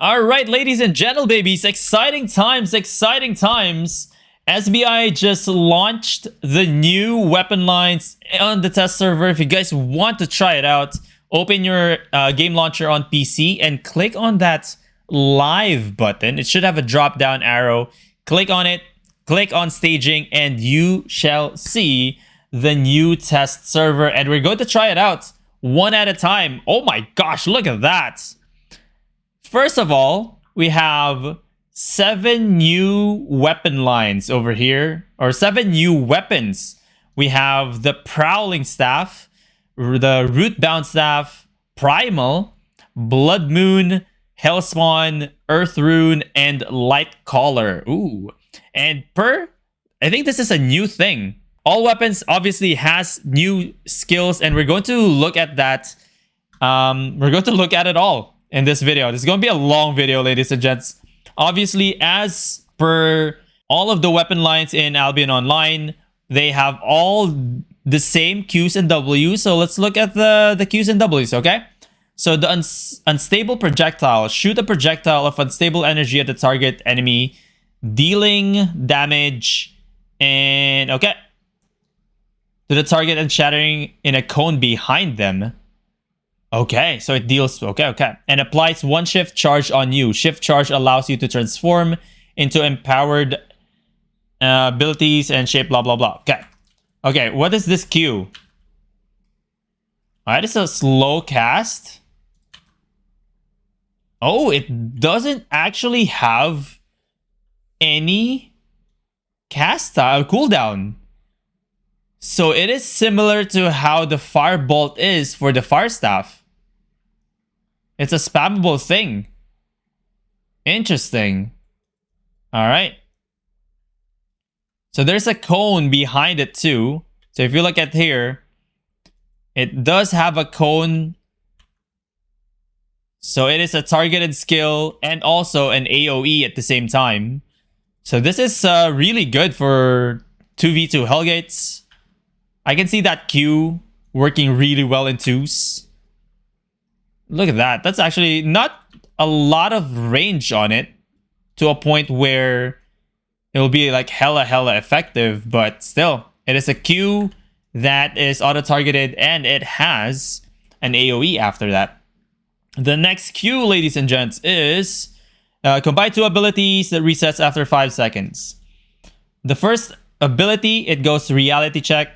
All right, ladies and gentle babies, exciting times, exciting times. SBI just launched the new weapon lines on the test server. If you guys want to try it out, open your game launcher on PC and click on that live button. It should have a drop down arrow. Click on it, click on staging, and you shall see the new test server. And we're going to try it out one at a time. Oh my gosh, look at that. First of all, we have 7 new weapon lines over here, or 7 new weapons. We have the Prowling Staff, the Rootbound Staff, Primal, Bloodmoon, Hellspawn, Earthrune, and Lightcaller. Ooh. And I think this is a new thing. All weapons obviously has new skills, and we're going to look at that. We're going to look at it all in this video. This is going to be a long video, ladies and gents. Obviously, as per all of the weapon lines in Albion Online, they have all the same Qs and Ws. So let's look at the Qs and Ws, okay? So the unstable projectile. Shoot a projectile of unstable energy at the target enemy, dealing damage and to the target and shattering in a cone behind them. Okay, so it deals, okay. And applies 1 shift charge on you. Shift charge allows you to transform into empowered abilities and shape, blah, blah, blah. Okay, what is this Q? Alright, it's a slow cast. Oh, it doesn't actually have any cast cooldown. So it is similar to how the Firebolt is for the Fire Staff. It's a spammable thing. Interesting. Alright. So there's a cone behind it too. So if you look at here, it does have a cone. So it is a targeted skill and also an AoE at the same time. So this is really good for 2v2 Hellgates. I can see that Q working really well in 2s. Look at that. That's actually not a lot of range on it to a point where it will be like hella effective, but still, it is a Q that is auto-targeted and it has an AoE after that. The next Q, ladies and gents, is combine 2 abilities that resets after 5 seconds. The first ability, it goes reality check.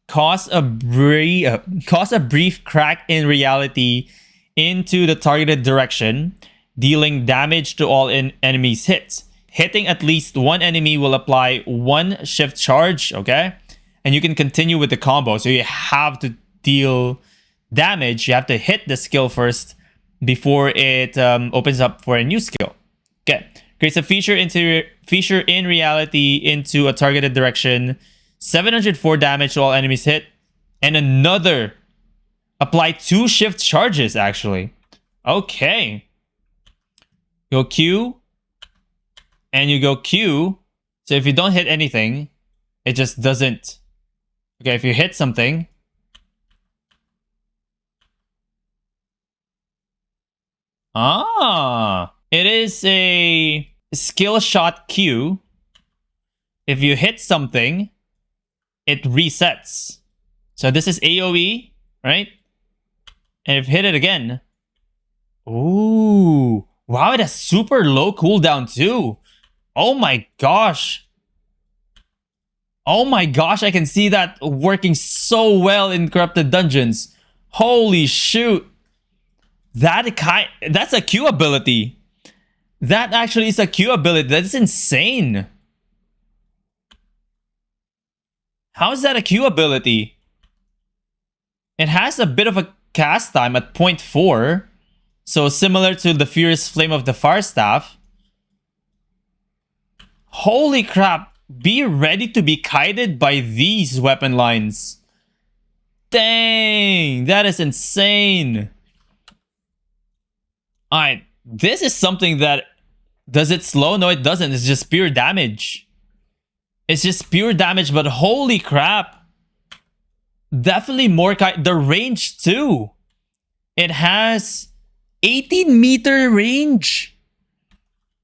Cause a brief crack in reality into the targeted direction, dealing damage to all enemies hits. Hitting at least 1 enemy will apply 1 shift charge, okay? And you can continue with the combo. So you have to deal damage. You have to hit the skill first before it opens up for a new skill. Okay. Creates a feature in reality into a targeted direction. 704 damage to all enemies hit. And another. Apply 2 shift charges, actually. Okay. Go Q. And you go Q. So if you don't hit anything, it just doesn't. Okay, if you hit something. It is a skill shot Q. If you hit something, it resets. So this is AoE, right? And if you hit it again. Ooh. Wow, it has super low cooldown too. Oh my gosh. Oh my gosh, I can see that working so well in Corrupted Dungeons. Holy shoot. That's a Q ability. That actually is a Q ability. That's insane. How is that a Q ability? It has a bit of a cast time at 0.4. So similar to the Furious Flame of the Fire Staff. Holy crap. Be ready to be kited by these weapon lines. Dang. That is insane. Alright. This is something that... Does it slow? No, it doesn't. It's just pure damage. It's just pure damage, but holy crap. Definitely more the range too. It has 18-meter range.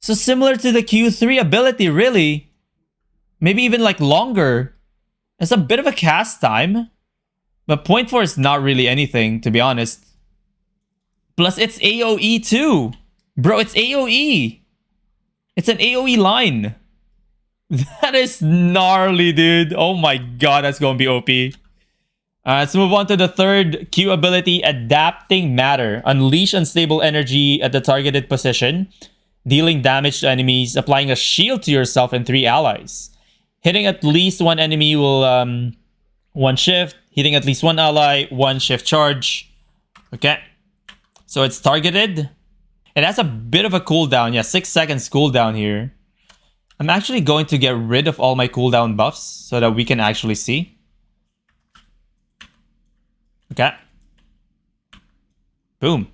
So similar to the Q3 ability, really. Maybe even like longer. It's a bit of a cast time. But 0.4 is not really anything, to be honest. Plus, it's AoE too. Bro, it's AoE. It's an AoE line. That is gnarly, dude. Oh my god, that's going to be OP. Let's move on to the third Q ability, Adapting Matter. Unleash unstable energy at the targeted position, dealing damage to enemies, applying a shield to yourself and 3 allies. Hitting at least one enemy will 1 shift. Hitting at least one ally, 1 shift charge. Okay. So it's targeted. It has a bit of a cooldown. Yeah, 6 seconds cooldown here. I'm actually going to get rid of all my cooldown buffs so that we can actually see. Okay. Boom.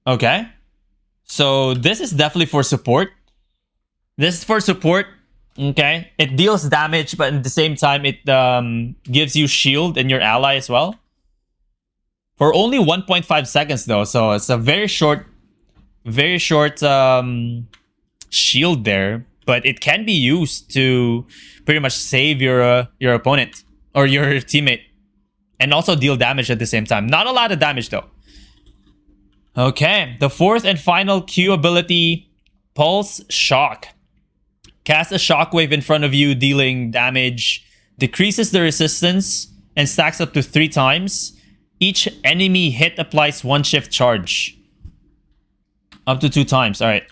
Okay. So this is definitely for support. This is for support. Okay. It deals damage, but at the same time, it gives you shield and your ally as well. For only 1.5 seconds though. So it's a very short shield there. But it can be used to pretty much save your opponent or your teammate. And also deal damage at the same time. Not a lot of damage though. Okay, the fourth and final Q ability, Pulse Shock. Cast a shockwave in front of you, dealing damage. Decreases the resistance and stacks up to 3 times. Each enemy hit applies 1 shift charge. Up to 2 times, alright.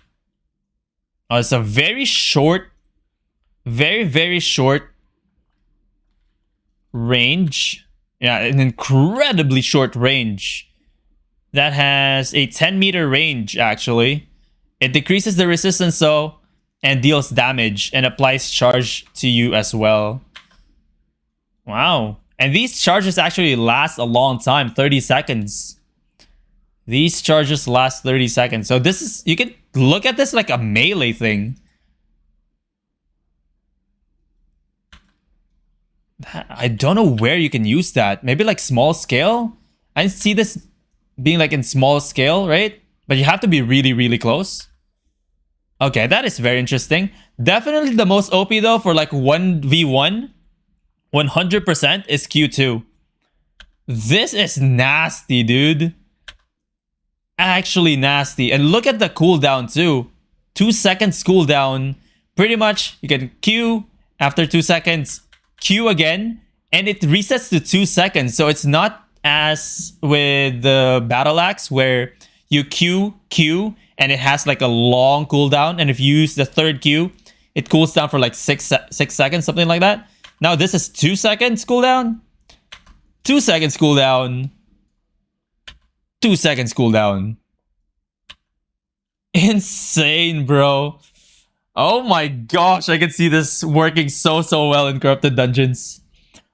It's a very short, very short range. Yeah, an incredibly short range. That has a 10-meter range, actually. It decreases the resistance, though, and deals damage, and applies charge to you as well. Wow. And these charges actually last a long time, 30 seconds. These charges last 30 seconds. So this is, you can look at this like a melee thing. I don't know where you can use that. Maybe like small scale? I see this being like in small scale, right? But you have to be really close. Okay, that is very interesting. Definitely the most OP though for like 1v1, 100% is Q2. This is nasty, dude. Actually nasty. And look at the cooldown too. 2 seconds cooldown. Pretty much you can Q after 2 seconds, Q again, and it resets to 2 seconds. So it's not as with the Battle Axe where you Q, and it has like a long cooldown. And if you use the third Q, it cools down for like 6 seconds, something like that. Now this is 2 seconds cooldown. 2 seconds cooldown. 2 seconds cooldown. Insane, bro. Oh my gosh, I can see this working so well in Corrupted Dungeons.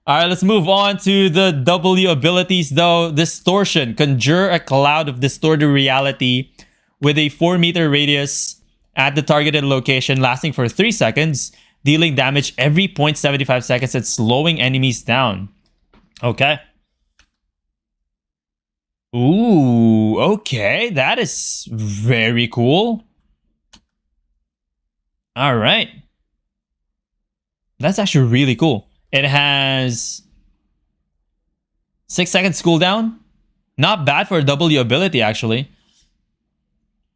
Alright, let's move on to the W abilities though. Distortion. Conjure a cloud of distorted reality with a 4-meter radius at the targeted location, lasting for 3 seconds, dealing damage every 0.75 seconds and slowing enemies down. Okay. Ooh, okay. That is very cool. All right. That's actually really cool. It has 6 seconds cooldown. Not bad for a W ability, actually.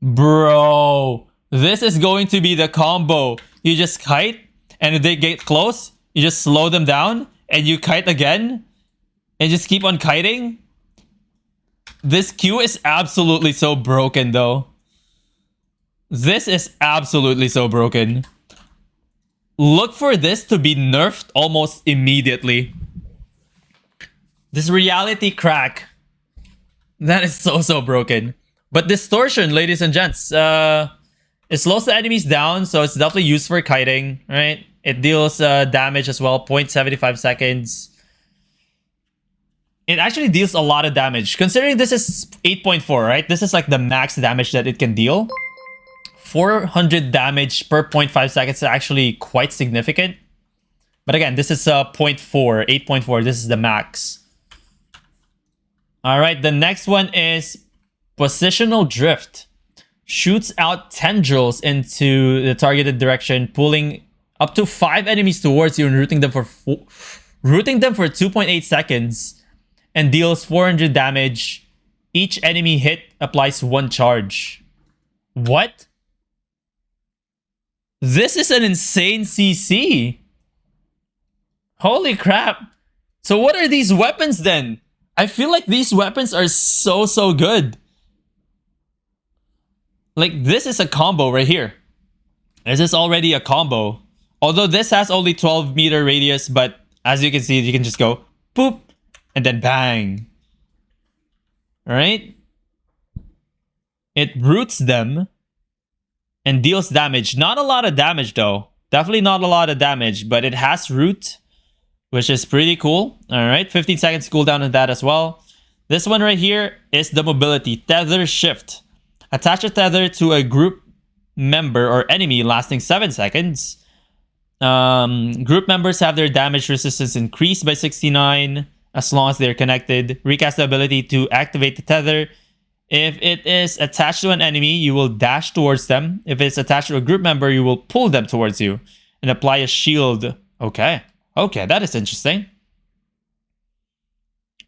Bro, this is going to be the combo. You just kite, and if they get close, you just slow them down, and you kite again, and just keep on kiting. This Q is absolutely so broken, though. This is absolutely so broken. Look for this to be nerfed almost immediately. This reality crack. That is so broken. But Distortion, ladies and gents, it slows the enemies down, so it's definitely used for kiting, right? It deals damage as well, 0.75 seconds. It actually deals a lot of damage. Considering this is 8.4, right? This is like the max damage that it can deal. 400 damage per 0.5 seconds is actually quite significant. But again, this is 0.4, 8.4. This is the max. All right, the next one is Positional Drift. shoots out tendrils into the targeted direction, pulling up to 5 enemies towards you and rooting them for 2.8 seconds, and deals 400 damage. Each enemy hit applies 1 charge. What? This is an insane CC. Holy crap. So what are these weapons then? I feel like these weapons are so good. Like, this is a combo right here. This is already a combo. Although this has only 12 meter radius, but as you can see, you can just go boop and then bang. Alright? It roots them and deals damage. Not a lot of damage though. Definitely not a lot of damage, but it has root, which is pretty cool. Alright, 15 seconds cooldown on that as well. This one right here is the mobility, Tether Shift. Attach a tether to a group member or enemy lasting 7 seconds. Group members have their damage resistance increased by 69 as long as they're connected. Recast the ability to activate the tether. If it is attached to an enemy, you will dash towards them. If it's attached to a group member, you will pull them towards you and apply a shield. Okay, that is interesting.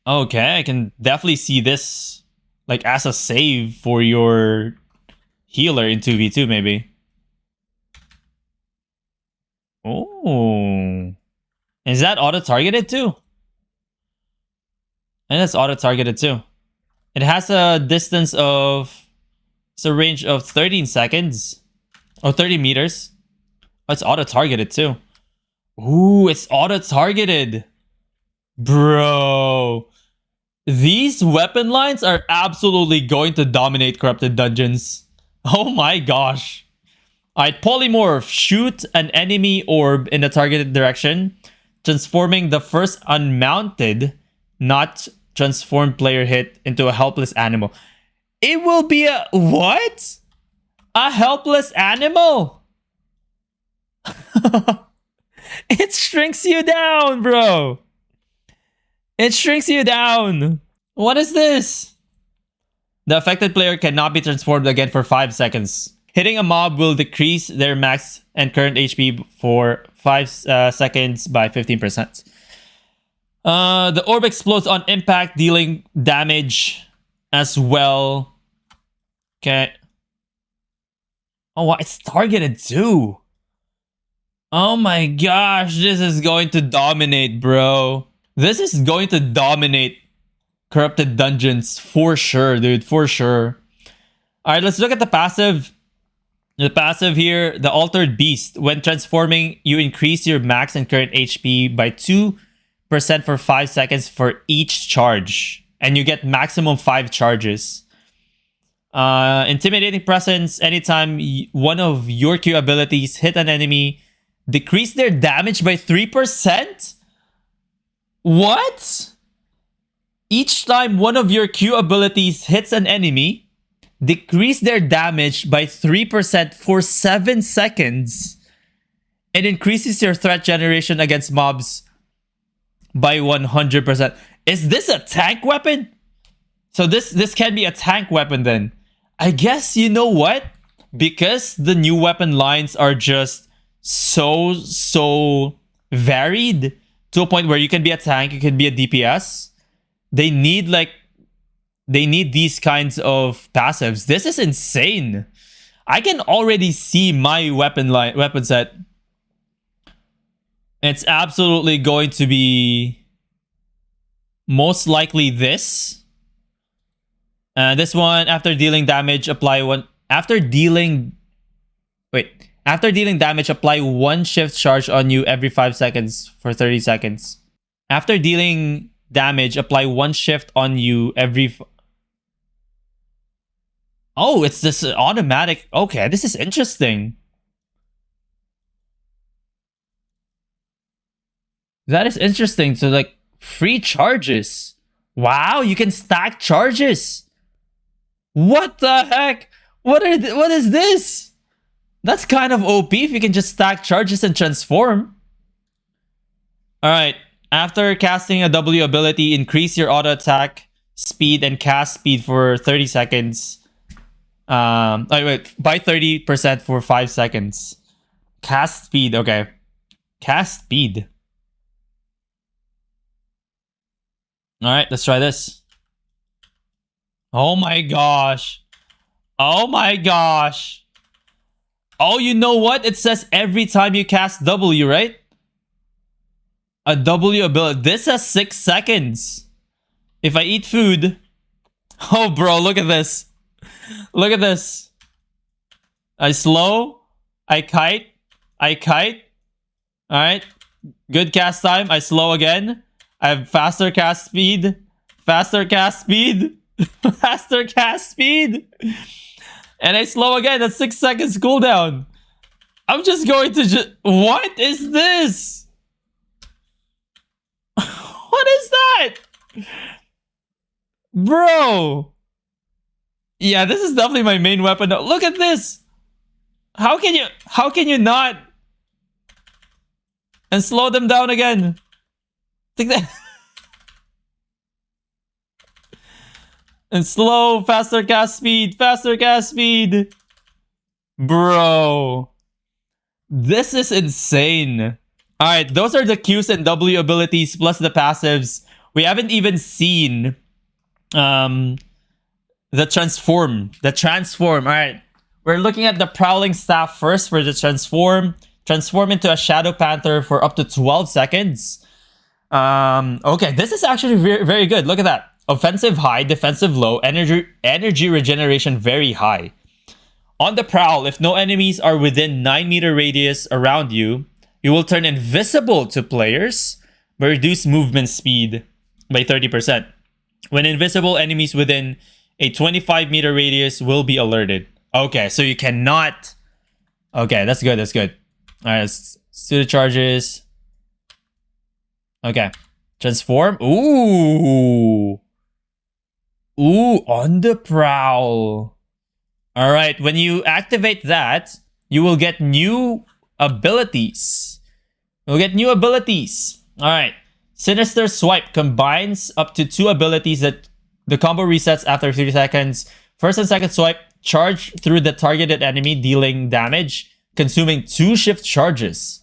Okay, I can definitely see this like as a save for your healer in 2v2 maybe. Oh. Is that auto-targeted too? And it's auto-targeted too. It has a distance of... It's a range of 13 seconds. Or 30 meters. Oh, it's auto-targeted too. Ooh, it's auto-targeted. Bro. These weapon lines are absolutely going to dominate Corrupted Dungeons. Oh my gosh. Alright, Polymorph. Shoot an enemy orb in the targeted direction, transforming the first unmounted, not transformed player hit into a helpless animal. It will be a... What? A helpless animal? It shrinks you down, bro. It shrinks you down. What is this? The affected player cannot be transformed again for 5 seconds. Hitting a mob will decrease their max and current HP for 5 seconds by 15%. The orb explodes on impact, dealing damage as well. Okay. Oh, wow, it's targeted too. Oh my gosh, this is going to dominate, bro. This is going to dominate Corrupted Dungeons for sure, dude, for sure. Alright, let's look at the passive. The passive here, the Altered Beast. When transforming, you increase your max and current HP by 2% for 5 seconds for each charge. And you get maximum 5 charges. Intimidating Presence. Anytime one of your Q abilities hit an enemy, decrease their damage by 3%? What? Each time one of your Q abilities hits an enemy, decrease their damage by 3% for 7 seconds. It increases your threat generation against mobs by 100%. Is this a tank weapon? So this can be a tank weapon then. I guess, you know what? Because the new weapon lines are just so varied to a point where you can be a tank, you can be a DPS. They need these kinds of passives. This is insane. I can already see my weapon set. It's absolutely going to be most likely this. This one, after dealing damage, apply one. After dealing damage, apply 1 shift charge on you every 5 seconds for 30 seconds. After dealing damage, apply 1 shift on you every... Oh, it's this automatic... Okay, this is interesting. That is interesting. So, like, free charges. Wow, you can stack charges. What the heck? What is this? That's kind of OP if you can just stack charges and transform. Alright, after casting a W ability, increase your auto attack speed and cast speed for 30 seconds. Oh, wait, by 30% for 5 seconds. Cast speed, okay. Cast speed. Alright, let's try this. Oh my gosh. Oh my gosh. Oh, you know what? It says every time you cast W, right? A W ability. This has 6 seconds. If I eat food... Oh, bro, look at this. Look at this. I slow. I kite. Alright. Good cast time. I slow again. I have faster cast speed. Faster cast speed. Faster cast speed. And I slow again. That's 6 seconds cooldown. I'm just going to What is this? What is that? Bro. Yeah, this is definitely my main weapon. Look at this. How can you not? And slow them down again. Take that. And slow, faster cast speed, Bro. This is insane. Alright, those are the Qs and W abilities plus the passives. We haven't even seen the transform. Alright. We're looking at the Prowling Staff first for the transform. Transform into a Shadow Panther for up to 12 seconds. Okay, this is actually very, very good. Look at that. Offensive high, defensive low, energy regeneration very high. On the prowl, if no enemies are within 9-meter radius around you, you will turn invisible to players, but reduce movement speed by 30%. When invisible, enemies within a 25-meter radius will be alerted. Okay, so you cannot... Okay, that's good, Alright, let's do the charges. Okay. Transform. Ooh, on the prowl. Alright, when you activate that, you will get new abilities. Alright. Sinister Swipe combines up to 2 abilities that the combo resets after 3 seconds. First and second swipe charge through the targeted enemy, dealing damage, consuming 2 shift charges.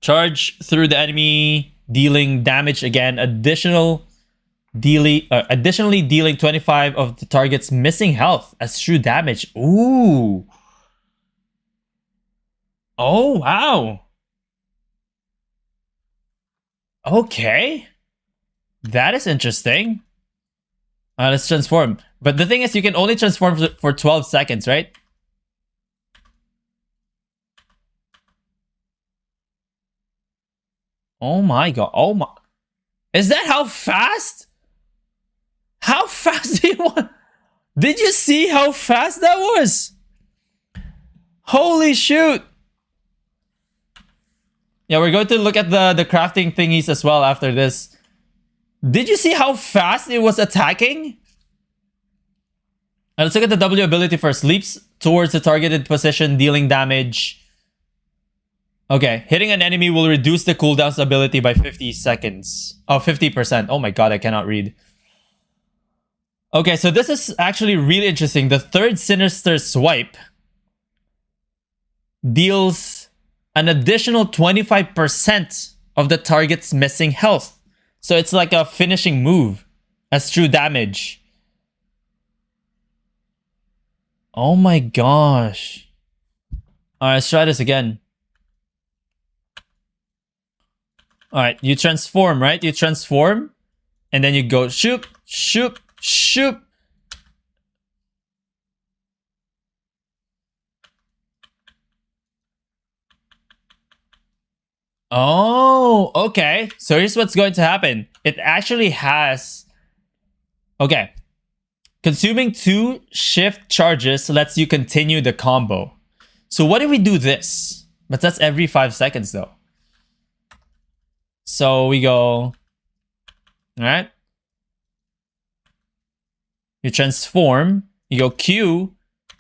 Charge through the enemy, dealing damage again. Additionally dealing 25 of the target's missing health as true damage. Ooh. Oh, wow. Okay. That is interesting. Let's transform. But the thing is, you can only transform for 12 seconds, right? Oh my god. Oh my. Is that how fast? How fast do you want? Did you see how fast that was? Holy shoot. Yeah, we're going to look at the crafting thingies as well after this. Did you see how fast it was attacking? Let's look at the W ability first. Leaps towards the targeted position, dealing damage. Okay, hitting an enemy will reduce the cooldown's ability by 50 seconds. Oh, 50%. Oh my god, I cannot read. Okay, so this is actually really interesting. The third Sinister Swipe deals an additional 25% of the target's missing health. So it's like a finishing move as true damage. Oh my gosh. Alright, let's try this again. Alright, you transform, right? You transform, and then you go shoop, shoop, shoop. Oh, okay. So here's what's going to happen. It actually has... Okay. Consuming 2 shift charges lets you continue the combo. So what if we do this? But that's every 5 seconds though. So we go... Alright. You transform. You go Q,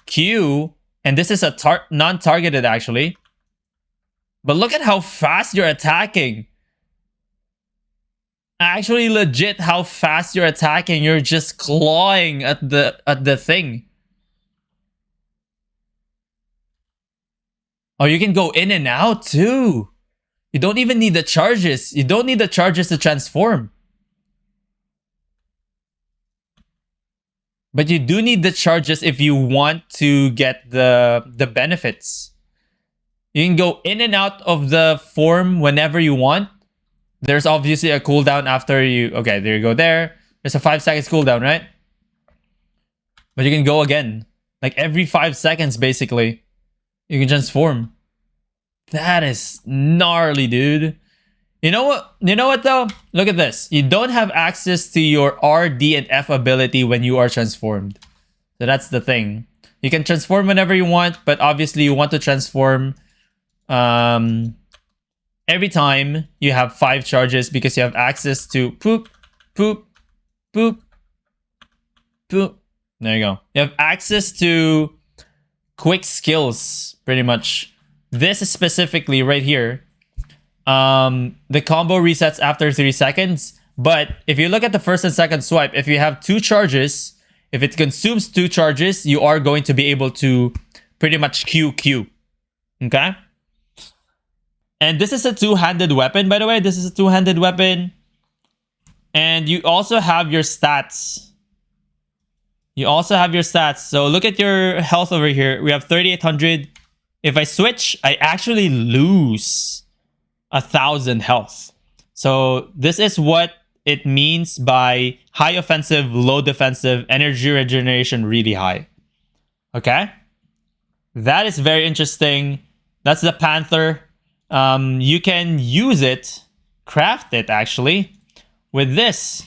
Q, and this is a non-targeted actually. But look at how fast you're attacking. actually legit how fast you're attacking. You're just clawing at the thing. Oh, you can go in and out too. You don't even need the charges. You don't need the charges to transform. But you do need the charges if you want to get the benefits. You can go in and out of the form whenever you want. There's obviously a cooldown after you... Okay, there you go there. There's a 5 seconds cooldown, right? But you can go again. Like every 5 seconds, basically. You can transform. That is gnarly, dude. You know what? You know what though? Look at this. You don't have access to your R, D, and F ability when you are transformed. So that's the thing. You can transform whenever you want, but obviously you want to transform every time you have 5 charges because you have access to poop, poop, poop, poop. There you go. You have access to quick skills, pretty much. This is specifically right here. The combo resets after 3 seconds. But if you look at the first and second swipe, if you have 2 charges, if it consumes 2 charges, you are going to be able to pretty much Q. Okay? And this is a 2-handed weapon, by the way. This is a 2-handed weapon. And you also have your stats. You also have your stats. So look at your health over here. We have 3,800. If I switch, I actually lose 1,000 health. So this is what it means by high offensive, low defensive, energy regeneration really high. Okay? That is very interesting. That's the Panther. You can use it, craft it actually, with this.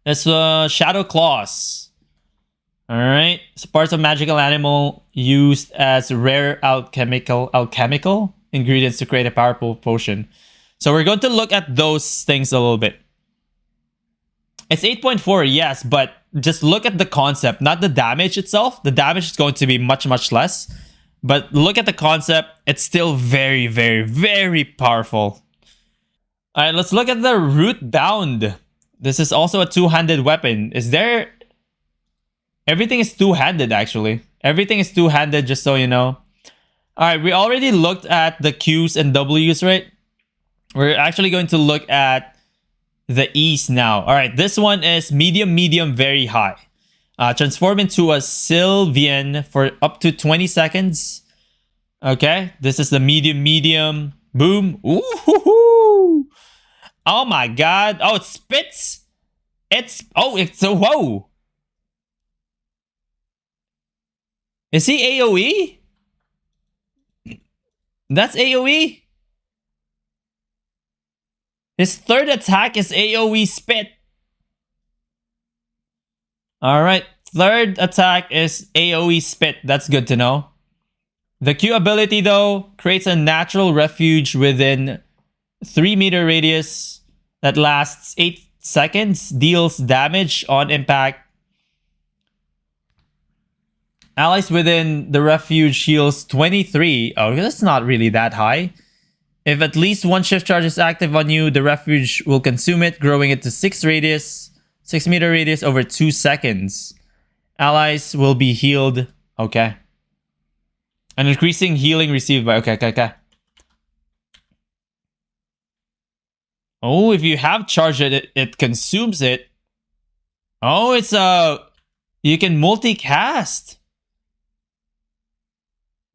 That's Shadow Claws. Alright, so parts of magical animal used as rare alchemical ingredients to create a powerful potion. So we're going to look at those things a little bit. It's 8.4, yes, but just look at the concept, not the damage itself. The damage is going to be much, much less. But look at the concept. It's still very, very, very powerful. Alright, let's look at the Rootbound. This is also a 2-handed weapon. Is there... Everything is 2-handed, actually. Everything is 2-handed, just so you know. Alright, we already looked at the Qs and Ws, right? We're actually going to look at the E's now. Alright, this one is medium, medium, very high. Transform into a Sylvian for up to 20 seconds. Okay, this is the medium, medium. Boom. Ooh-hoo-hoo. Oh my god. Oh, it spits. It's a whoa. Is he AoE? That's AoE? His third attack is AoE spit. Alright, third attack is AoE spit. That's good to know. The Q ability though creates a natural refuge within 3-meter radius that lasts 8 seconds, deals damage on impact. Allies within the refuge heals 23. Oh, that's not really that high. If at least 1 shift charge is active on you, the refuge will consume it, growing it to 6-meter radius over 2 seconds. Allies will be healed. Okay. An increasing healing received by... Okay. Oh, if you have charge it consumes it. Oh, it's you can multicast.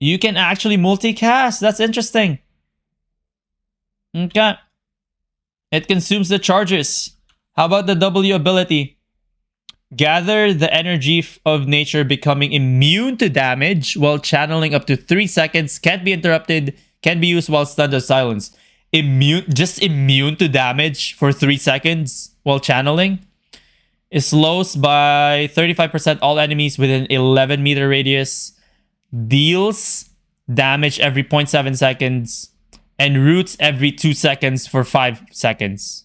You can actually multicast. That's interesting. Okay. It consumes the charges. How about the W ability? Gather the energy of nature, becoming immune to damage while channeling up to 3 seconds. Can't be interrupted. Can be used while stunned or silenced. Just immune to damage for 3 seconds while channeling. It slows by 35% all enemies within 11-meter radius. Deals damage every 0.7 seconds. And roots every 2 seconds for 5 seconds.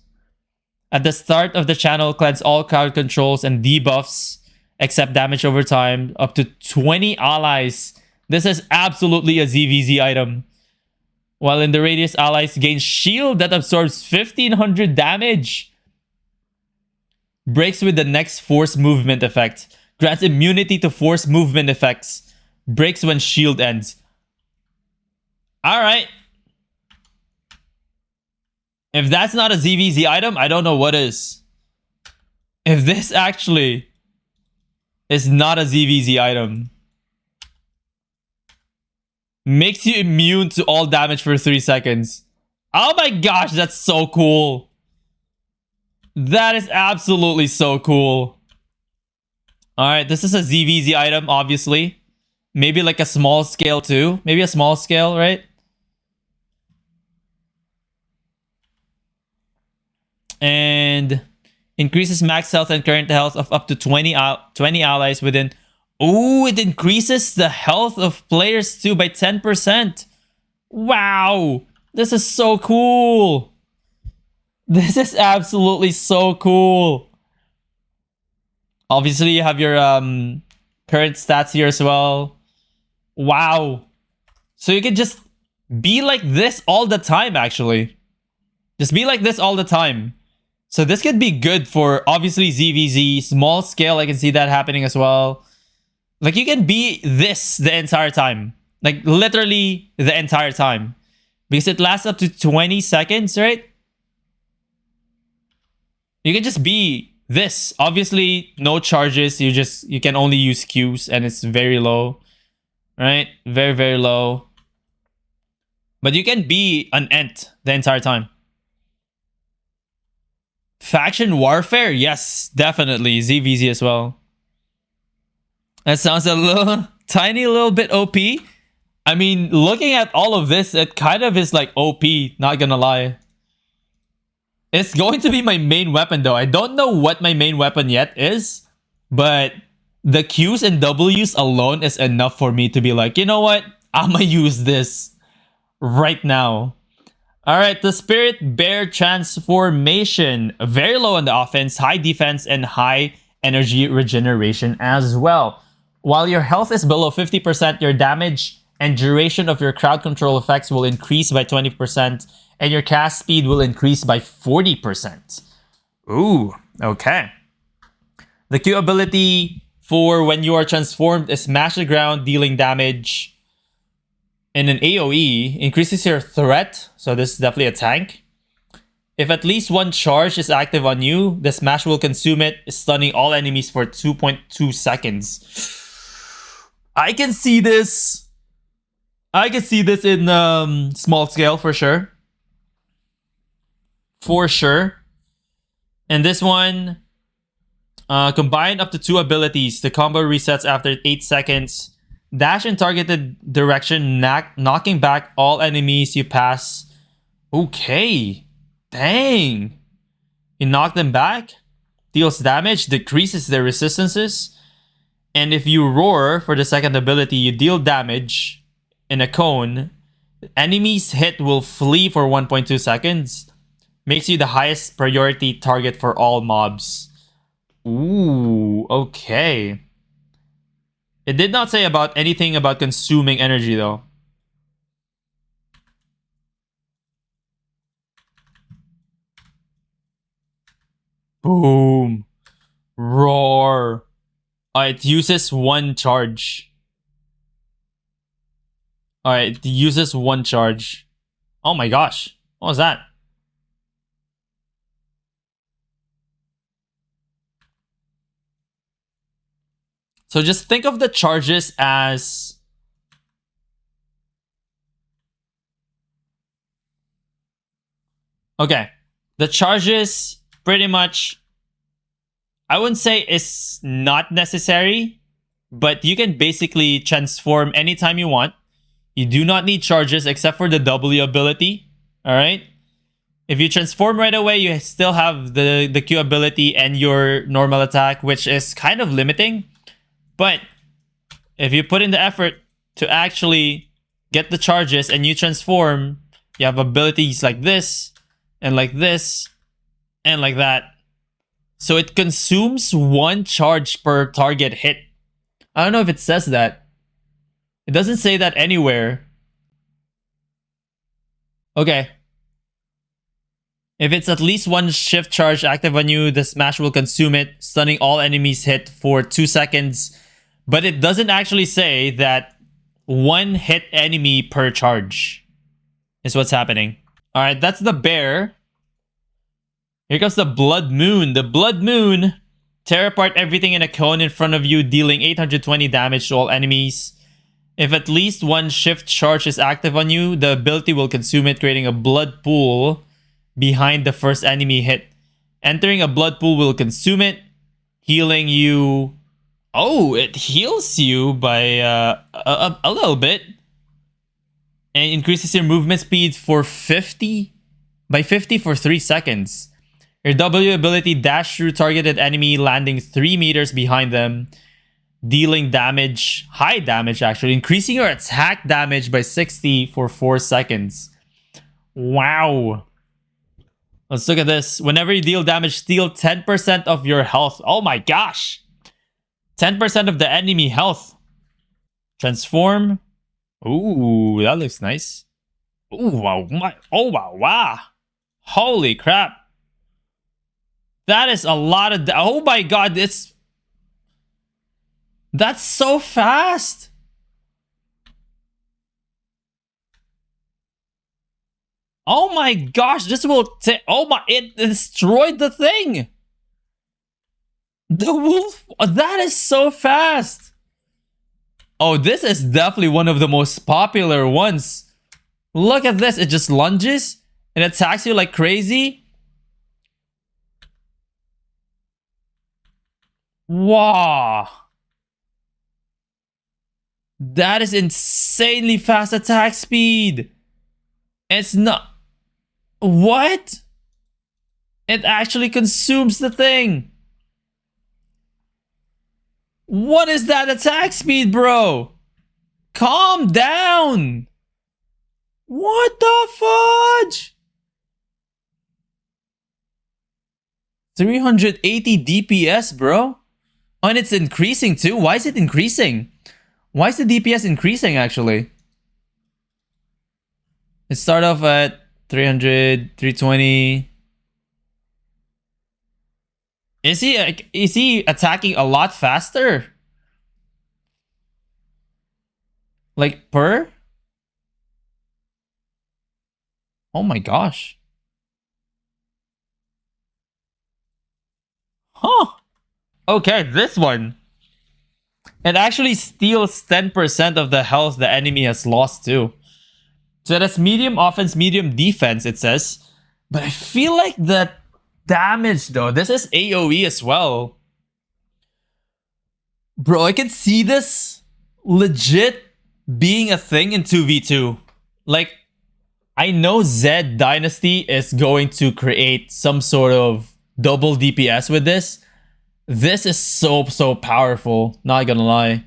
At the start of the channel, cleanse all crowd controls and debuffs, except damage over time, up to 20 allies. This is absolutely a ZVZ item. While in the radius, allies gain shield that absorbs 1500 damage Breaks with the next force movement effect. Grants immunity to force movement effects. Breaks when shield ends. Alright. If that's not a ZVZ item, I don't know what is. If this actually is not a ZVZ item. Makes you immune to all damage for 3 seconds. Oh my gosh, that's so cool. That is absolutely so cool. Alright, this is a ZVZ item, obviously. Maybe like a small scale too. Maybe a small scale, right? And increases max health and current health of up to 20 allies within. Ooh, it increases the health of players too by 10%. Wow, this is so cool. This is absolutely so cool. Obviously, you have your current stats here as well. Wow. So you can just be like this all the time, actually. Just be like this all the time. So this could be good for, obviously, ZVZ. Small scale, I can see that happening as well. Like, you can be this the entire time. Like, literally the entire time. Because it lasts up to 20 seconds, right? You can just be this. Obviously, no charges. You can only use Qs, and it's very low. Right? Very, very low. But you can be an Ent the entire time. Faction Warfare? Yes, definitely. ZVZ as well. That sounds a little, tiny little bit OP. I mean, looking at all of this, it kind of is like OP, not gonna lie. It's going to be my main weapon though. I don't know what my main weapon yet is, but the Qs and Ws alone is enough for me to be like, you know what? I'm gonna use this right now. Alright, the Spirit Bear Transformation. Very low on the offense, high defense, and high energy regeneration as well. While your health is below 50%, your damage and duration of your crowd control effects will increase by 20%, and your cast speed will increase by 40%. Ooh, okay. The Q ability for when you are transformed is Smash the Ground, dealing damage. In an AoE, increases your threat, so this is definitely a tank. If at least one charge is active on you, the smash will consume it, stunning all enemies for 2.2 seconds. I can see this. I can see this in small scale for sure. For sure. And this one, combine up to 2 abilities. The combo resets after 8 seconds. Dash in targeted direction, knocking back all enemies you pass. Okay. Dang. You knock them back. Deals damage, decreases their resistances. And if you roar for the second ability, you deal damage in a cone. Enemies hit will flee for 1.2 seconds. Makes you the highest priority target for all mobs. Ooh, okay. It did not say about anything about consuming energy though. Boom. Roar. It uses 1 charge. Alright, it uses 1 charge. Oh my gosh. What was that? So just think of the charges as... Okay. The charges pretty much... I wouldn't say it's not necessary, but you can basically transform anytime you want. You do not need charges except for the W ability. Alright? If you transform right away, you still have the Q ability and your normal attack, which is kind of limiting. But if you put in the effort to actually get the charges and you transform, you have abilities like this, and like this, and like that. So it consumes 1 charge per target hit. I don't know if it says that. It doesn't say that anywhere. Okay. If it's at least one shift charge active on you, the smash will consume it, stunning all enemies hit for 2 seconds. But it doesn't actually say that one hit enemy per charge is what's happening. Alright, that's the bear. Here comes the Blood Moon. The Blood Moon, tear apart everything in a cone in front of you, dealing 820 damage to all enemies. If at least one shift charge is active on you, the ability will consume it, creating a blood pool behind the first enemy hit. Entering a blood pool will consume it, healing you. Oh, it heals you by a little bit. And increases your movement speed for 50 for 3 seconds. Your W ability dash through targeted enemy, landing 3 meters behind them, dealing damage, high damage actually, increasing your attack damage by 60 for 4 seconds. Wow. Let's look at this. Whenever you deal damage, steal 10% of your health. Oh my gosh. 10% of the enemy health. Transform. Ooh, that looks nice. Ooh, wow. Oh, wow. Holy crap. That is a lot of... Oh my god, that's so fast. Oh my gosh, this will take... Oh my... It destroyed the thing. The wolf... That is so fast. Oh, this is definitely one of the most popular ones. Look at this. It just lunges and attacks you like crazy. Wow. That is insanely fast attack speed. It's not... What? It actually consumes the thing. What is that attack speed, bro? Calm down. What the fudge? 380 DPS, bro. Oh, and it's increasing too. Why is it increasing? Why is the DPS increasing, actually? It started off at 300, 320. Is he attacking a lot faster? Like per? Oh my gosh. Huh. Okay, this one. It actually steals 10% of the health the enemy has lost too. So that's medium offense, medium defense, it says. But I feel like the damage though, this is AoE as well. Bro, I can see this legit being a thing in 2v2. Like, I know Zed Dynasty is going to create some sort of double DPS with this. This is so powerful, not gonna lie.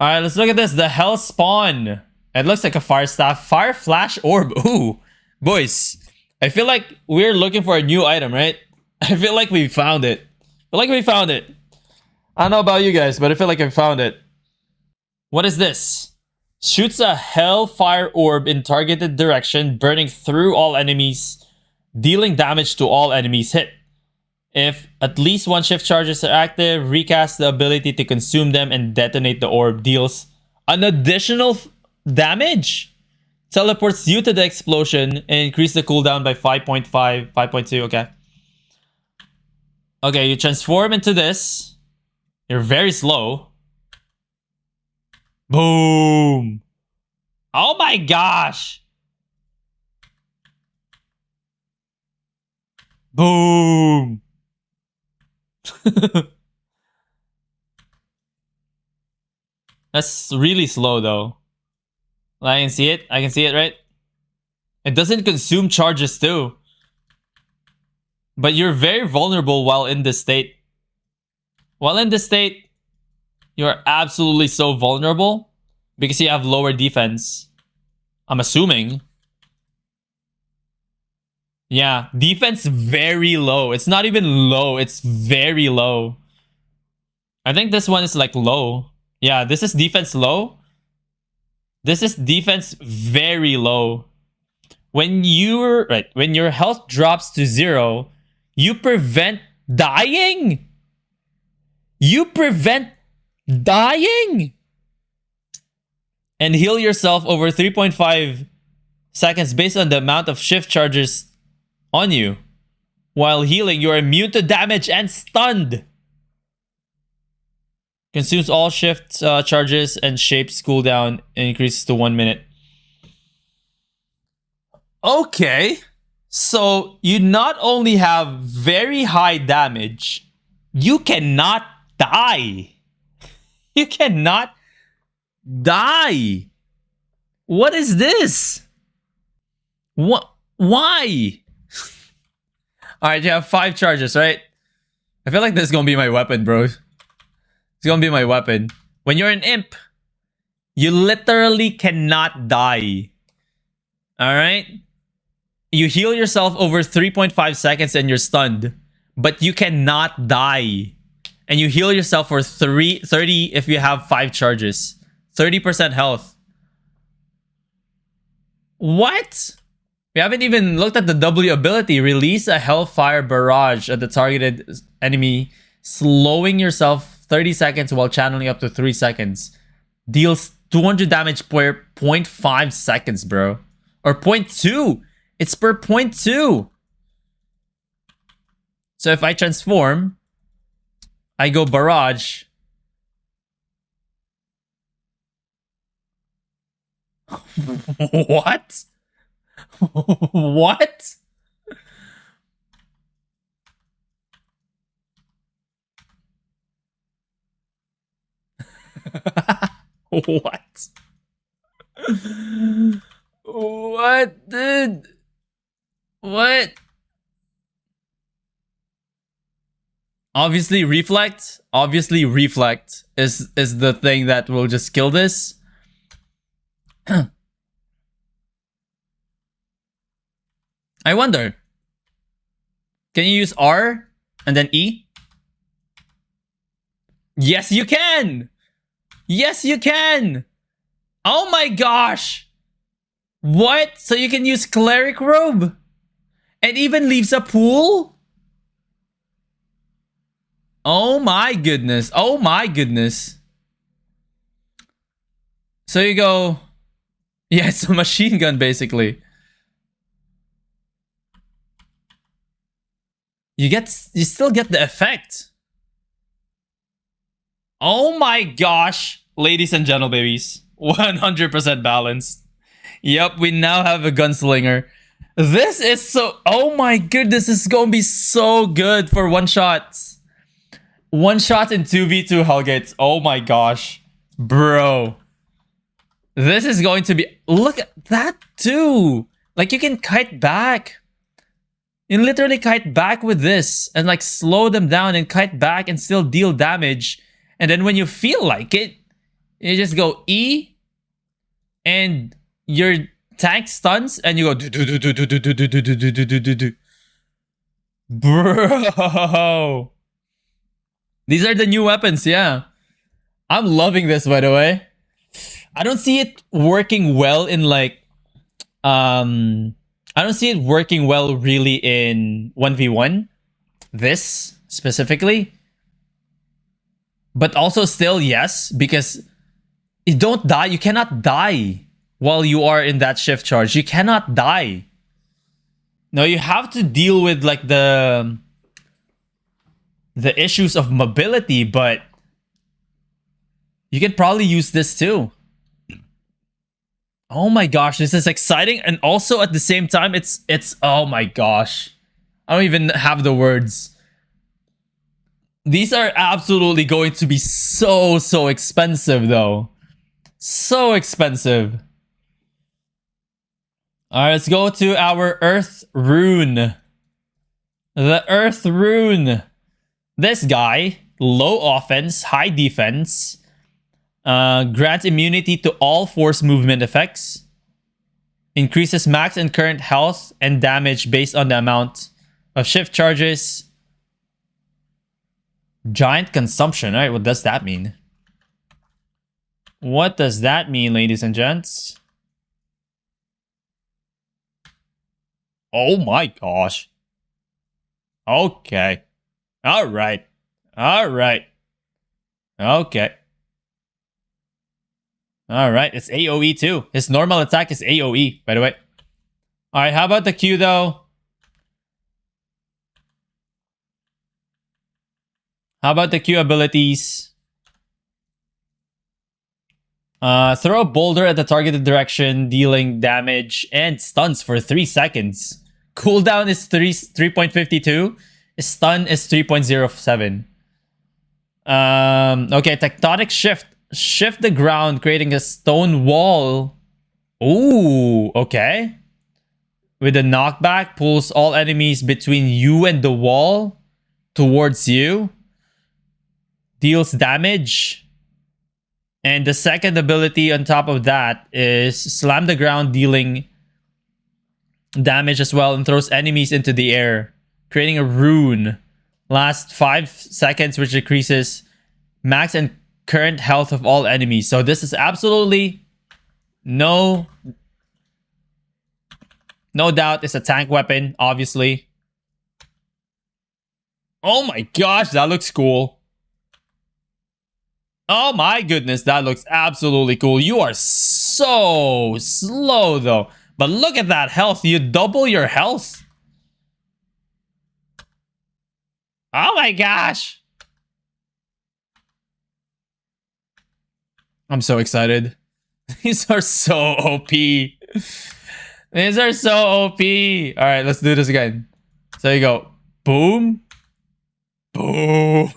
Alright, let's look at this. The Hellspawn. It looks like a fire staff. Fire flash orb. Ooh, boys. I feel like we're looking for a new item, right? I feel like we found it. I don't know about you guys, but I feel like I found it. What is this? Shoots a hellfire orb in targeted direction, burning through all enemies, dealing damage to all enemies hit. If at least one shift charges are active, recast the ability to consume them and detonate the orb, deals an additional damage. Teleports you to the explosion and increase the cooldown by 5.5, 5.2, okay. Okay, you transform into this. You're very slow. Boom. Oh my gosh. Boom. That's really slow though. I can see it. I can see it, right? It doesn't consume charges too. But you're very vulnerable while in this state. While in this state, you're absolutely so vulnerable because you have lower defense. I'm assuming. Yeah, defense very low. It's not even low, it's very low. I think this one is like low. Yeah, this is defense low. This is defense very low. when your health drops to 0, you prevent dying. You prevent dying. And heal yourself over 3.5 seconds based on the amount of shift charges on you. While healing, you are immune to damage and stunned. Consumes all shift charges and shapes cooldown and increases to 1 minute. Okay. So you not only have very high damage, you cannot die. You cannot die. What is this? What? Why? Alright, you have 5 charges, right? I feel like this is gonna be my weapon, bro. It's gonna be my weapon. When you're an imp, you literally cannot die. Alright? You heal yourself over 3.5 seconds and you're stunned. But you cannot die. And you heal yourself for 30 if you have 5 charges. 30% health. What? We haven't even looked at the W ability. Release a Hellfire Barrage at the targeted enemy, slowing yourself 30 seconds while channeling up to 3 seconds. Deals 200 damage per 0.5 seconds, bro. Or 0.2. It's per 0.2. So if I transform, I go Barrage. What? What? What? What, dude? What? Obviously, Reflect. Obviously, Reflect is the thing that will just kill this. I wonder. Can you use R and then E? Yes, you can! Yes, you can! Oh my gosh! What? So you can use Cleric Robe? And even leaves a pool? Oh my goodness. Oh my goodness. So you go... Yeah, it's a machine gun basically. You still get the effect. Oh my gosh, ladies and gentle babies. 100% balanced. Yep, we now have a gunslinger. This is so... Oh my goodness, this is gonna be so good for one-shots. One-shot in 2v2 Hellgates. Oh my gosh. Bro. This is going to be... Look at that too. Like, you can kite back. You literally kite back with this and like slow them down and kite back and still deal damage. And then when you feel like it, you just go E and your tank stuns and you go bro. These are the new weapons, yeah. I'm loving this, by the way. I don't see it working well in like I don't see it working well really in 1v1. This specifically. But also still yes, because you don't die. You cannot die while you are in that shift charge. You cannot die. No, you have to deal with like the issues of mobility, but you can probably use this too. Oh my gosh, this is exciting. And also at the same time, it's oh my gosh. I don't even have the words. These are absolutely going to be so expensive though. So expensive. Alright, let's go to our Earthrune. The Earthrune. This guy, low offense, high defense. Grants immunity to all force movement effects. Increases max and current health and damage based on the amount of shift charges. Giant consumption. Alright, what does that mean? What does that mean, ladies and gents? Oh my gosh. Okay. All right. All right. Okay. All right. It's AoE too. His normal attack is AoE, by the way. All right. How about the Q though? How about the Q abilities? Throw a boulder at the targeted direction, dealing damage and stuns for 3 seconds. Cooldown is 3.52. Stun is 3.07. Okay, Tectonic Shift. Shift the ground, creating a stone wall. Ooh, okay. With the knockback, pulls all enemies between you and the wall towards you. Deals damage. And the second ability on top of that is Slam the ground, dealing damage as well, and throws enemies into the air, creating a rune. Lasts 5 seconds, which increases max and current health of all enemies. So this is absolutely no doubt it's a tank weapon, obviously. Oh my gosh, that looks cool. Oh my goodness, that looks absolutely cool. You are so slow though. But look at that health. You double your health. Oh my gosh. I'm so excited. These are so OP. These are so OP. All right, let's do this again. So you go. Boom. Boom.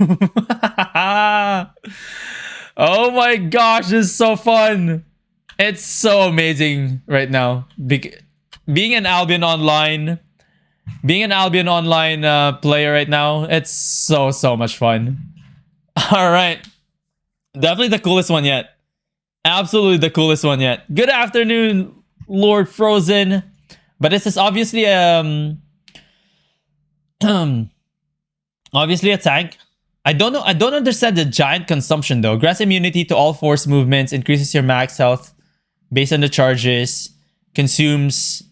Oh my gosh, this is so fun. It's so amazing right now. Being an Albion Online, player right now, it's so much fun. All right. Definitely the coolest one yet. Absolutely the coolest one yet. Good afternoon, Lord Frozen. But this is obviously obviously a tank. I don't understand the giant consumption though. Grants immunity to all force movements, increases your max health based on the charges, consumes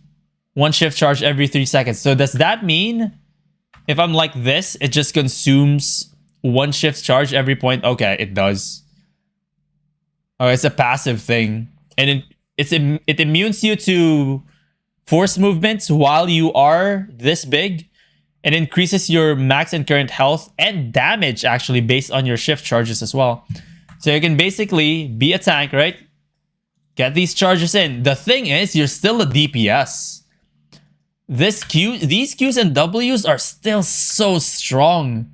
1 shift charge every 3 seconds. So does that mean if I'm like this, it just consumes 1 shift charge every point? Okay, it does. Oh, it's a passive thing. And it immunes you to force movements while you are this big. And increases your max and current health and damage actually based on your shift charges as well. So you can basically be a tank, right? Get these charges in. The thing is, you're still a DPS. These Qs and Ws are still so strong.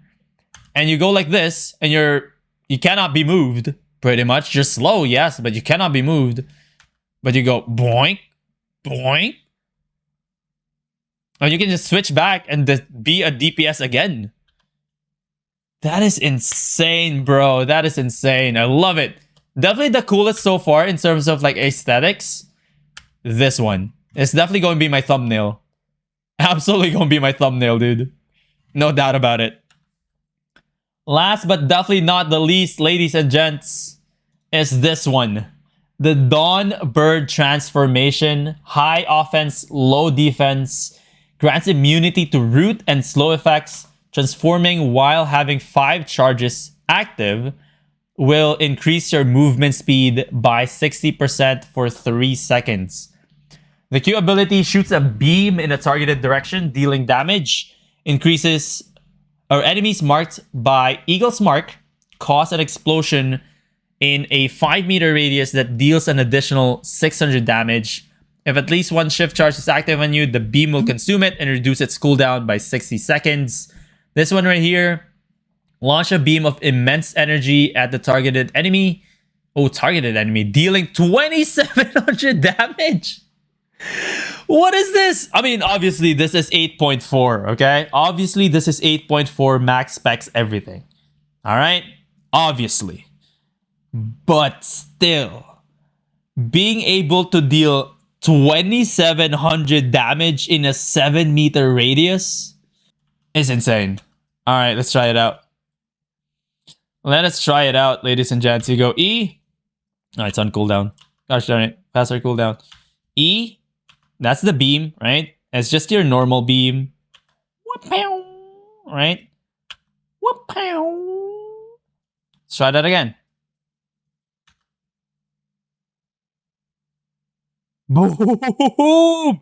And you go like this, and you cannot be moved, pretty much. You're slow, yes, but you cannot be moved. But you go boink, boink. Or you can just switch back and be a DPS again. That is insane, bro. That is insane. I love it. Definitely the coolest so far in terms of like aesthetics. This one. It's definitely going to be my thumbnail. Absolutely going to be my thumbnail, dude. No doubt about it. Last but definitely not the least, ladies and gents, is this one. The Dawn Bird transformation. High offense, low defense. Grants immunity to root and slow effects, transforming while having 5 charges active, will increase your movement speed by 60% for 3 seconds. The Q ability shoots a beam in a targeted direction, dealing damage, increases, or enemies marked by Eagle's Mark cause an explosion in a 5-meter radius that deals an additional 600 damage. If at least 1 shift charge is active on you, the beam will consume it and reduce its cooldown by 60 seconds. This one right here, launch a beam of immense energy at the targeted enemy. Oh, targeted enemy, dealing 2,700 damage. What is this? I mean, obviously, this is 8.4, okay? Obviously, this is 8.4 max specs everything. All right? Obviously. But still, being able to deal 2,700 damage in a 7-meter radius is insane. All right, let's try it out. Let us try it out, ladies and gents. You go E. Oh, it's on cooldown. Gosh darn it. Faster cooldown. E. That's the beam, right? It's just your normal beam. Right? Let's try that again. Boom!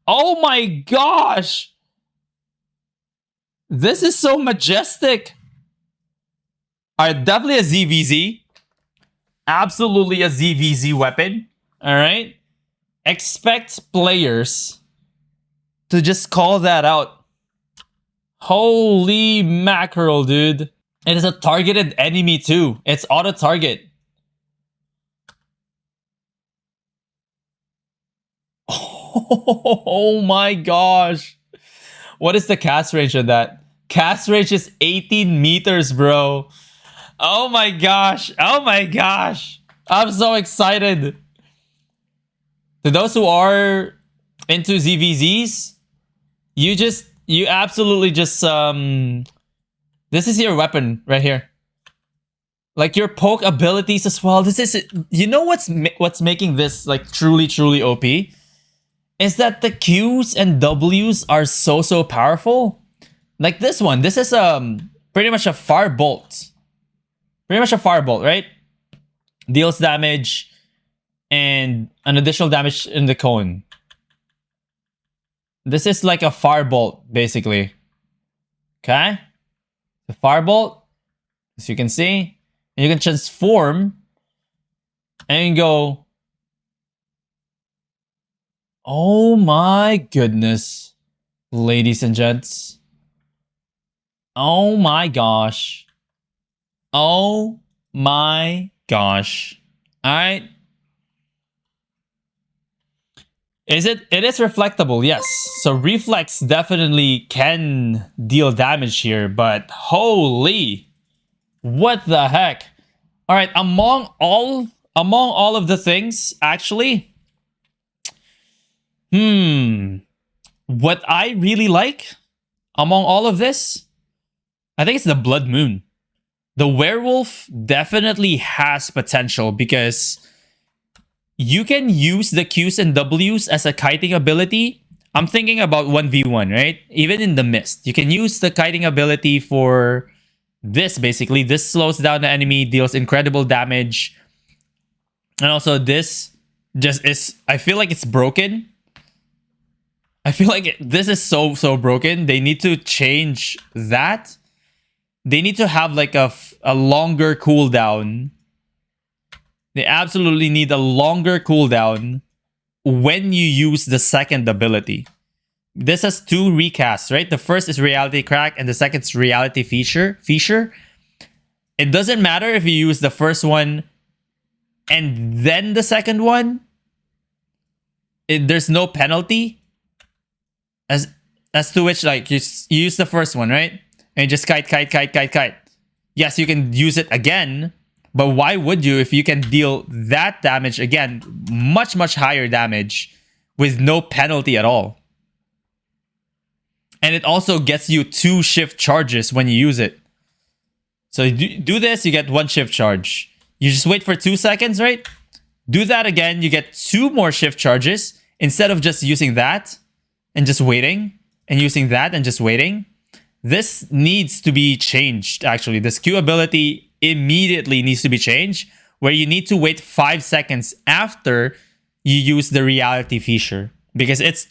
Oh my gosh! This is so majestic. Alright, definitely a ZVZ. Absolutely a ZVZ weapon. Alright? Expect players to just call that out. Holy mackerel, dude. It is a targeted enemy too. It's auto-target. Oh my gosh. What is the cast range on that? Cast range is 18 meters, bro. Oh my gosh. Oh my gosh. I'm so excited. To those who are into ZVZs, you absolutely just this is your weapon right here. Like your poke abilities as well. This is, you know what's making this like truly OP? Is that the Qs and Ws are so powerful. Like this one. This is pretty much a firebolt. Pretty much a firebolt, right? Deals damage and an additional damage in the cone. This is like a firebolt, basically. Okay? The firebolt, as you can see. And you can transform and go. Oh my goodness. Ladies and gents. Oh my gosh. Oh my gosh. Alright. It is reflectable, yes. So reflex definitely can deal damage here, but holy, what the heck? All right, among all of the things, actually, what I really like among all of this, I think it's the Bloodmoon. The werewolf definitely has potential because you can use the Qs and Ws as a kiting ability. I'm thinking about 1v1, right? Even in the mist, you can use the kiting ability for this, basically. This slows down the enemy, deals incredible damage. And also this just is, I feel like it's broken. I feel like this is so broken. They need to change that. They need to have like a longer cooldown. They absolutely need a longer cooldown when you use the second ability. This has two recasts, right? The first is Reality Crack and the second is Reality Feature. It doesn't matter if you use the first one and then the second one. There's no penalty. As to which, like, you use the first one, right? And just kite. Yes, you can use it again. But why would you if you can deal that damage again, much higher damage with no penalty at all? And it also gets you 2 shift charges when you use it. So you do this, you get 1 shift charge. You just wait for 2 seconds, right? Do that again, you get 2 more shift charges instead of just using that and just waiting and using that and just waiting. This needs to be changed, actually. This Q ability immediately needs to be changed, where you need to wait 5 seconds after you use the reality feature, because it's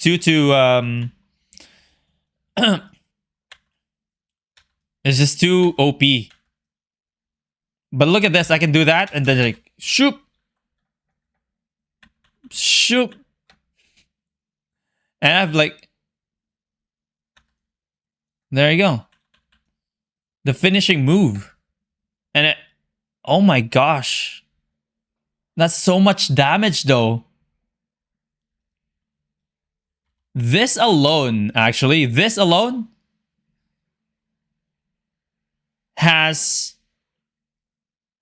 it's just too OP. But look at this, I can do that and then like shoop, and I have like, there you go, the finishing move. And it, oh my gosh, that's so much damage though. This alone, actually, this alone has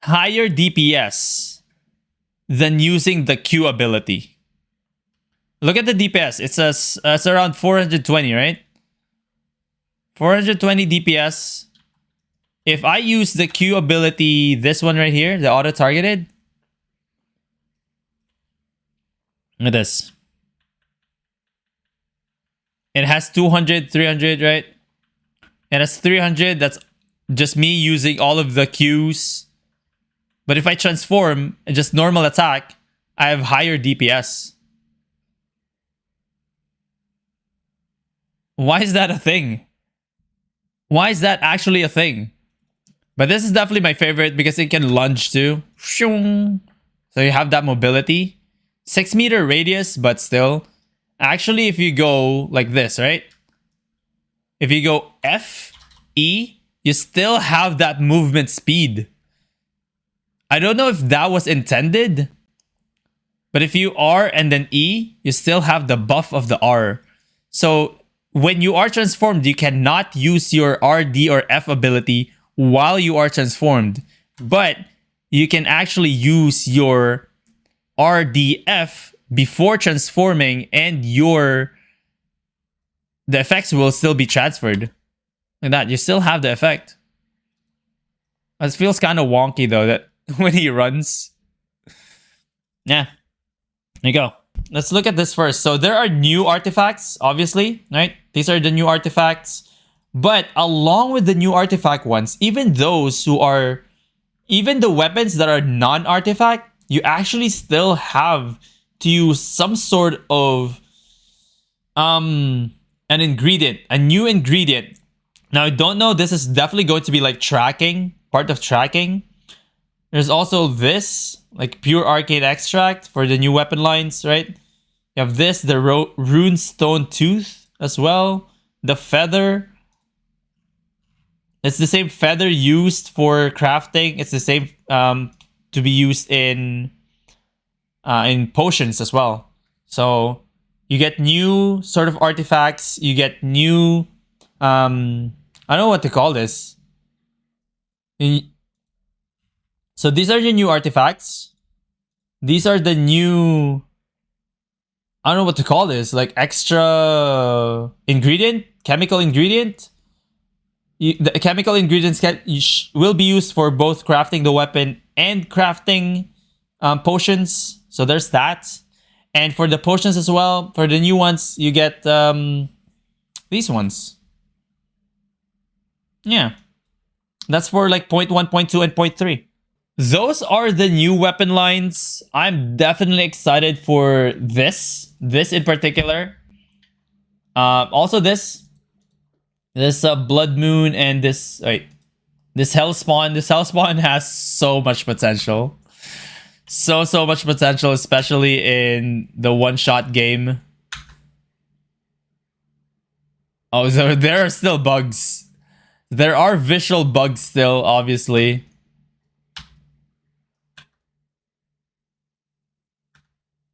higher DPS than using the Q ability. Look at the DPS. It's around 420, right? 420 DPS. If I use the Q ability, this one right here, the auto-targeted. Look at this. It has 200, 300, right? And it's 300. That's just me using all of the Qs. But if I transform and just normal attack, I have higher DPS. Why is that a thing? Why is that actually a thing? But this is definitely my favorite because it can lunge too. So you have that mobility. 6-meter radius, but still. Actually, if you go like this, right? If you go F, E, you still have that movement speed. I don't know if that was intended. But if you R and then E, you still have the buff of the R. So when you are transformed, you cannot use your R, D, or F ability while you are transformed. But you can actually use your R, D, F before transforming, and the effects will still be transferred. Like that, you still have the effect. It feels kind of wonky though, that when he runs. Yeah. There you go. Let's look at this first. So there are new artifacts, obviously, right? These are the new artifacts. But along with the new artifact ones, even the weapons that are non-artifact, you actually still have to use some sort of an ingredient, a new ingredient. Now, I don't know, this is definitely going to be like tracking, part of tracking. There's also this, like pure arcane extract for the new weapon lines, right? You have this, the runestone tooth as well. The feather. It's the same feather used for crafting. It's the same to be used in potions as well. So you get new sort of artifacts. You get new, I don't know what to call this. So these are the new artifacts. These are the new, I don't know what to call this, like extra ingredient, chemical ingredient. The chemical ingredients will be used for both crafting the weapon and crafting potions. So there's that. And for the potions as well, for the new ones, you get these ones. Yeah. That's for like 0.1, 0.2, and 0.3. Those are the new weapon lines. I'm definitely excited for this in particular. Also this Bloodmoon and this Hellspawn. This Hellspawn has so much potential. So much potential, especially in the one-shot game. Oh, so there are still bugs. There are visual bugs still, obviously.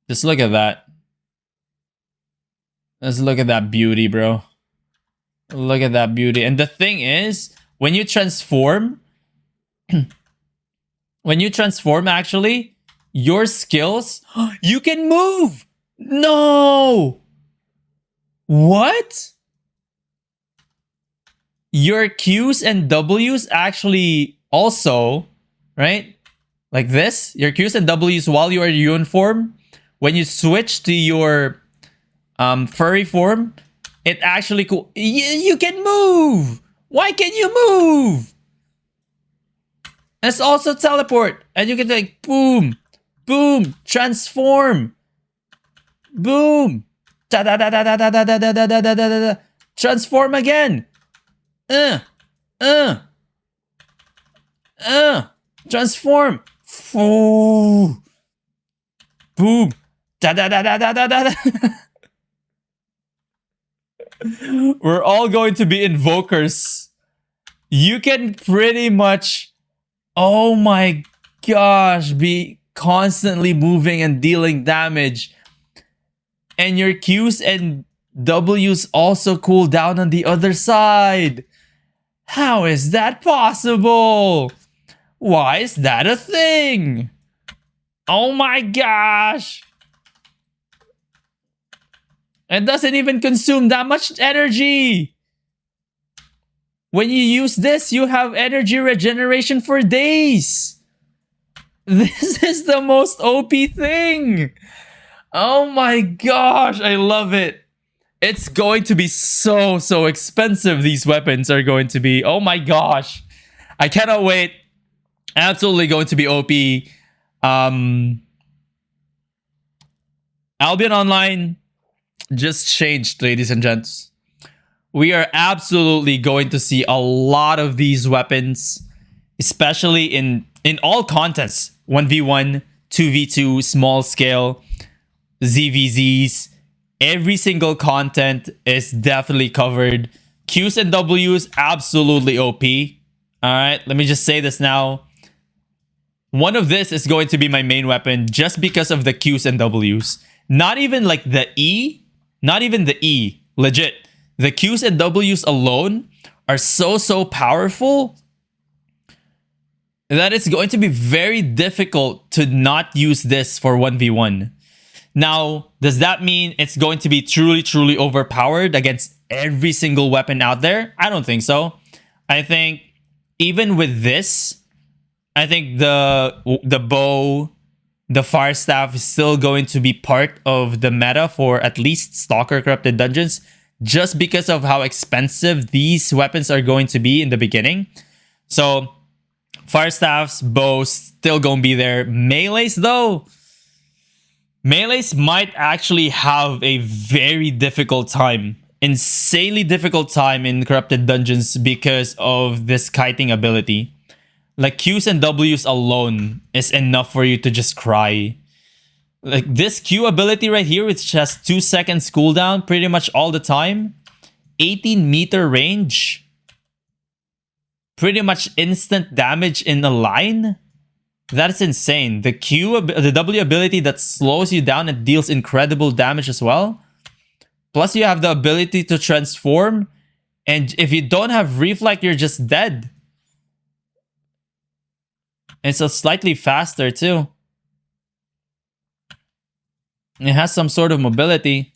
Just look at that. Let's look at that beauty, bro. Look at that beauty. And the thing is, when you transform, actually, your skills, you can move. No. What? Your Qs and Ws actually also, right? Like this, your Qs and Ws while you are in uniform, when you switch to your furry form, it actually you can move. Why can you move? It's also teleport, and you can like boom, boom, transform, boom, da da da da da da da da da da da da da, transform again, transform, ooh, boom, da da da da da da da. We're all going to be invokers. You can pretty much, oh my gosh, be constantly moving and dealing damage. And your Qs and Ws also cool down on the other side. How is that possible? Why is that a thing? Oh my gosh. It doesn't even consume that much energy. When you use this, you have energy regeneration for days. This is the most OP thing. Oh my gosh, I love it. It's going to be so expensive. These weapons are going to be. Oh my gosh. I cannot wait. Absolutely going to be OP. Albion Online just changed, ladies and gents. We are absolutely going to see a lot of these weapons, especially in all contests. 1v1, 2v2, small scale, ZVZs. Every single content is definitely covered. Qs and Ws, absolutely OP. Alright, let me just say this now. One of this is going to be my main weapon just because of the Qs and Ws. Not even like the E. Not even the E. Legit. The Qs and Ws alone are so powerful that it's going to be very difficult to not use this for 1v1. Now, does that mean it's going to be truly overpowered against every single weapon out there? I don't think so. I think even with this, I think the bow, the fire staff is still going to be part of the meta for at least Stalker Corrupted Dungeons, just because of how expensive these weapons are going to be in the beginning. So, fire staffs, bows, still gonna be there. Melees though, melees might actually have a very difficult time, insanely difficult time in Corrupted Dungeons because of this kiting ability. Like Qs and Ws alone is enough for you to just cry. Like this Q ability right here, which has 2 seconds cooldown pretty much all the time. 18-meter range. Pretty much instant damage in a line. That's insane. The the W ability that slows you down and deals incredible damage as well. Plus you have the ability to transform. And if you don't have Reflect, you're just dead. It's a slightly faster too. It has some sort of mobility.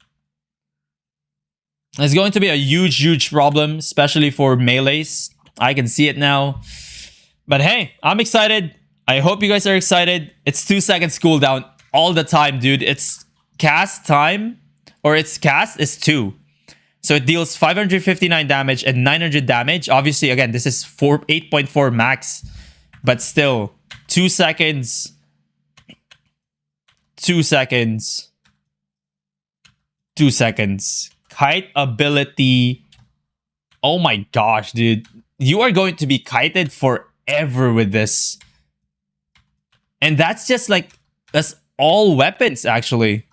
It's going to be a huge problem, especially for melees. I can see it now. But hey, I'm excited. I hope you guys are excited. It's 2 seconds cooldown all the time, dude. Its cast time, or its cast is 2. So it deals 559 damage and 900 damage. Obviously, again, this is 8.4 max. But still, 2 seconds. 2 seconds. 2 seconds. Kite ability. Oh my gosh, dude. You are going to be kited forever with this. And that's just like, that's all weapons actually.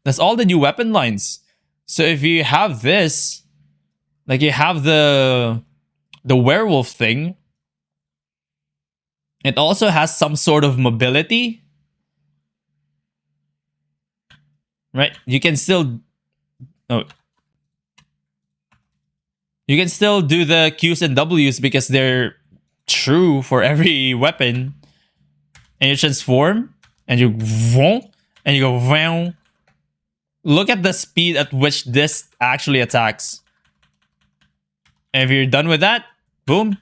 That's all the new weapon lines. So if you have this, like you have the werewolf thing. It also has some sort of mobility. Right? You can still... Oh. You can still do the Qs and Ws because they're true for every weapon. And you transform. And you... And you go... Look at the speed at which this actually attacks. And if you're done with that, boom.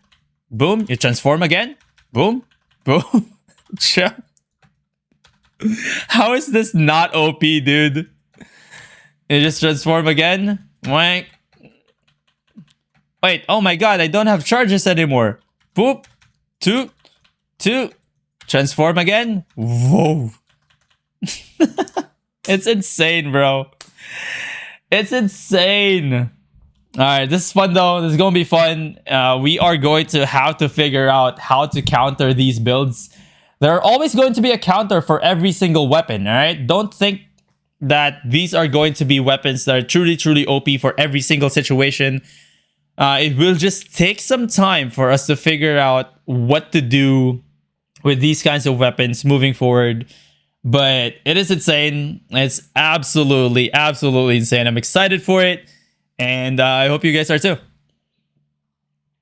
Boom. You transform again. Boom. Boom. How is this not OP, dude? You just transform again. Wank. Wait, oh my god, I don't have charges anymore. Boop. Two. Transform again. Whoa. It's insane, bro. It's insane. Alright, this is fun though. This is going to be fun. We are going to have to figure out how to counter these builds. There are always going to be a counter for every single weapon, alright? Don't think that these are going to be weapons that are truly OP for every single situation. It will just take some time for us to figure out what to do with these kinds of weapons moving forward. But it is insane. It's absolutely insane. I'm excited for it. And I hope you guys are too.